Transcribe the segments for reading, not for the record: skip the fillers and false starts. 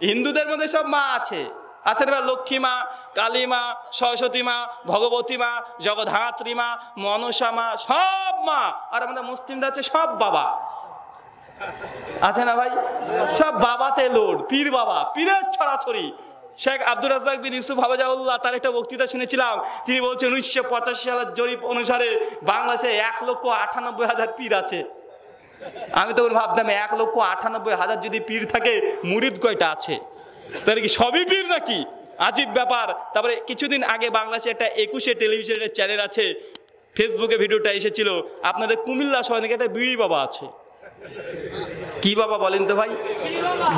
হিন্দুদের মধ্যে সব মা আছে, আছে না? লক্ষ্মী মা, কালী মা, সরস্বতী মা, ভগবতী মা, জগদ্ধাত্রী মা, মনসা মা, সব মা। আর আমাদের মুসলিমদের আছে সব বাবা, আছে না ভাই? সব বাবাতে লোড, পীর বাবা, পীরের ছড়াছড়ি। শেখ আব্দুর রাজ্জাক বিন ইউসুফ হাফেজাহুল্লাহ, তার একটা বক্তৃতা শুনেছিলাম। তিনি বলছেন 1985 সালের জরিপ অনুসারে বাংলাদেশে 1,98,000 পীর আছে। আমি তখন ভাবতাম 1,98,000 যদি পীর থাকে, মুরিদ কয়টা আছে? তাহলে কি সবই পীর নাকি? আজীব ব্যাপার। তারপরে কিছুদিন আগে বাংলাদেশে একটা 21 টেলিভিশনের চ্যানেল আছে, ফেসবুকে ভিডিওটা এসেছিল, আপনাদের কুমিল্লা শহরে নাকি একটা বিড়ি বাবা আছে। কি বাবা বলেন তো ভাই?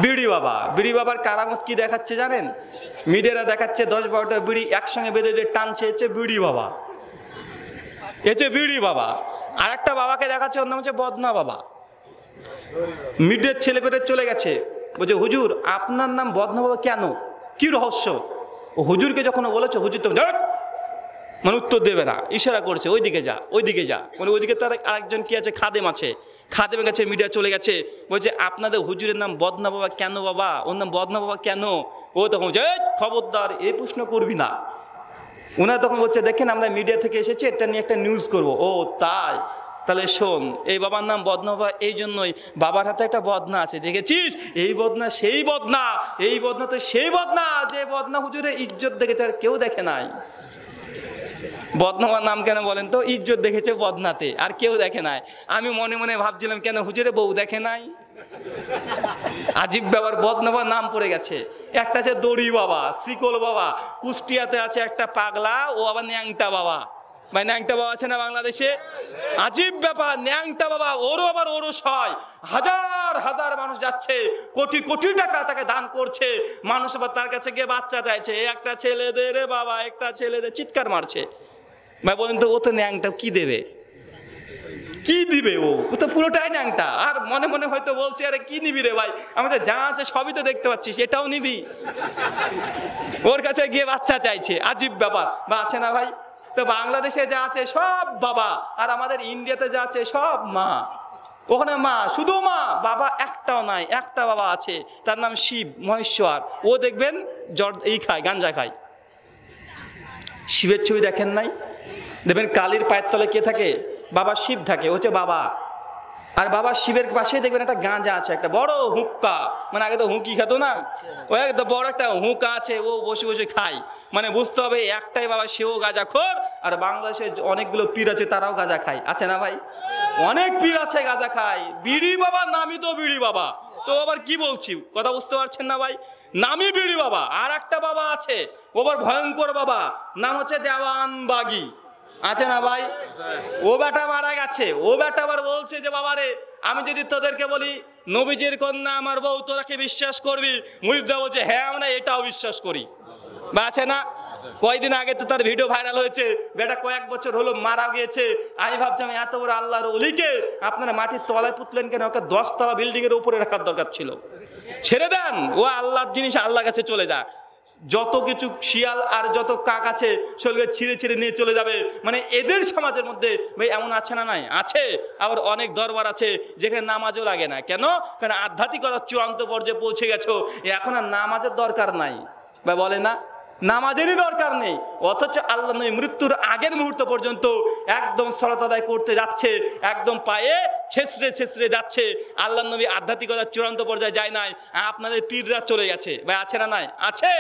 বিড়ি বাবা। বিড়ি বাবার কারামত কি দেখাচ্ছে জানেন? মিডিয়ারা দেখাচ্ছে 10-12টা বিড়ি একসঙ্গে বেঁধে যে টানছে, হচ্ছে বিড়ি বাবা, হচ্ছে বিড়ি বাবা। আর একটা বাবাকে দেখাচ্ছে, ওর নাম হচ্ছে বদনা বাবা। মিডিয়ার ছেলেপেলে চলে গেছে, বলছে হুজুর আপনার নাম বদনা বাবা কেন, কি রহস্য? ও হুজুরকে যখন বলেছে, হুজুর তো মানে উত্তর দেবে না, ইশারা করছে ওইদিকে যা, ওইদিকে যা। মানে ওইদিকে তার আরেকজন কি আছে, খাদেম আছে, খাদেমের কাছে মিডিয়া চলে গেছে, বলছে আপনাদের হুজুরের নাম বদনা বাবা কেন বাবা, ওর নাম বদনা বাবা কেন? ও তখন বলছে খবরদার এই প্রশ্ন করবি না। ওনারা তখন বলছে দেখেন আমরা মিডিয়া থেকে এসেছি, এটা নিয়ে একটা নিউজ করবো। ও তাই, তাহলে শোন, এই বাবার নাম বদনা বাবা এই জন্যই, বাবার হাতে একটা বদনা আছে, দেখেছিস? এই বদনা সেই বদনা, এই বদনা তো সেই বদনা, যে বদনা হুজুরের ইজ্জত দেখেছে আর কেউ দেখে নাই। বদনার নাম কেন বলেন তো? ইজ্জত দেখেছে বদনাতে, আর কেউ দেখে নাই। আমি মনে মনে ভাবছিলাম কেন হুজুরে বউ দেখে নাই? আজীব ব্যাপার, বদনাবার নাম পড়ে গেছে। একটা আছে দড়ি বাবা, শিকল বাবা। কুষ্টিয়াতে আছে একটা পাগলা, ও আবার ন্যাংটা বাবা। ভাই ন্যাংটা বাবা আছে না বাংলাদেশে? আজীব ব্যাপার, ন্যাংটা বাবা, ওরও আবার ওরস হয়। হাজার হাজার মানুষ যাচ্ছে, কোটি কোটি টাকা তাকে দান করছে। মানুষ আবার তার কাছে গিয়ে বাচ্চা চাইছে, একটা ছেলে দে রে বাবা, একটা ছেলে দে, চিৎকার মারছে। ভাই বলেন তো, ও তো ন্যাংটা, কি দেবে? কি দিবে? ও তো পুরোটাই ন্যাংটা। আর মনে মনে হয়তো বলছে আরে কি নিবি রে ভাই, আমাদের যা আছে সবই তো দেখতে পাচ্ছিস, এটাও নিবি? ওর কাছে গিয়ে বাচ্চা চাইছে। আজীব ব্যাপার, বা আছে না ভাই? তো বাংলাদেশে যা আছে সব বাবা, আর আমাদের ইন্ডিয়াতে যা আছে সব মা। ওখানে মা, শুধু মা, বাবা একটাও নাই। একটা বাবা আছে, তার নাম শিব মহেশ্বর। ও দেখবেন এই খায়, গাঞ্জা খায়। শিবের ছবি দেখেন নাই? দেখবেন কালীর পায়ের তলে কে থাকে? বাবা শিব থাকে, হচ্ছে বাবা। আর বাবা শিবের পাশে দেখবেন একটা গাঁজা আছে, একটা বড় হুক্কা, মানে আগে তো হুঁকি খেত না, ওই একটা বড় একটা হুঁকা আছে, ও বসে বসে খায়। মানে বুঝতে হবে একটাই বাবা, সেও গাঁজা খোর। আর বাংলাদেশে অনেকগুলো পীর আছে, তারাও গাঁজা খায়, আছে না ভাই? অনেক পীর আছে গাঁজা খায়। বিড়ি বাবা, নামই তো বিড়ি বাবা। তো আবার কি বলছি, কথা বুঝতে পারছেন না ভাই? নামই বিড়ি বাবা। আর একটা বাবা আছে, ও আবার ভয়ঙ্কর বাবা, নাম হচ্ছে দেওয়ান বাগি, আছে না ভাই? ও বেটা মারা গেছে। ও বেটা আবার বলছে যে বাবারে, আমি যদি তোদেরকে বলি নবীজির কন্যা আমার বউ, তোরা কি বিশ্বাস করবি? মুরিদরা বলছে হ্যাঁ আমরা এটাও বিশ্বাস করি। বা আছে না? কয়েকদিন আগে তো তার ভিডিও ভাইরাল হয়েছে, বেটা কয়েক বছর হলো মারা গিয়েছে। আমি ভাবছিলাম এত বড় আল্লাহর ওলিকে আপনারা মাটির তলায় পুতলেন কেন? ওকে 10 তলা বিল্ডিং এর উপরে রাখার দরকার ছিল। ছেড়ে দেন, ও আল্লাহর জিনিস, আল্লাহর কাছে চলে যাক। যত কিছু শিয়াল আর যত কাক আছে সেগুলো ছিঁড়ে ছিঁড়ে নিয়ে চলে যাবে। মানে এদের সমাজের মধ্যে ভাই এমন আছে না? নাই আছে। আবার অনেক দরবার আছে যেখানে নামাজও লাগে না। কেন? কারণ আধ্যাত্মিকতার চূড়ান্ত পর্যায়ে পৌঁছে গেছো, এখন আর নামাজের দরকার নাই। ভাই বলে না, নামাজেরই দরকার নেই। অথচ আল্লাহ নবী মৃত্যুর আগের মুহূর্ত পর্যন্ত একদম সালাত আদায় করতে যাচ্ছে, একদম পায়ে ছেঁচড়ে ছেঁচড়ে যাচ্ছে। আল্লাহ নবী আধ্যাত্মিকতার চূড়ান্ত পর্যায়ে যায় নাই, আপনাদের পীররা চলে গেছে। ভাই আছে না? নাই? আছে।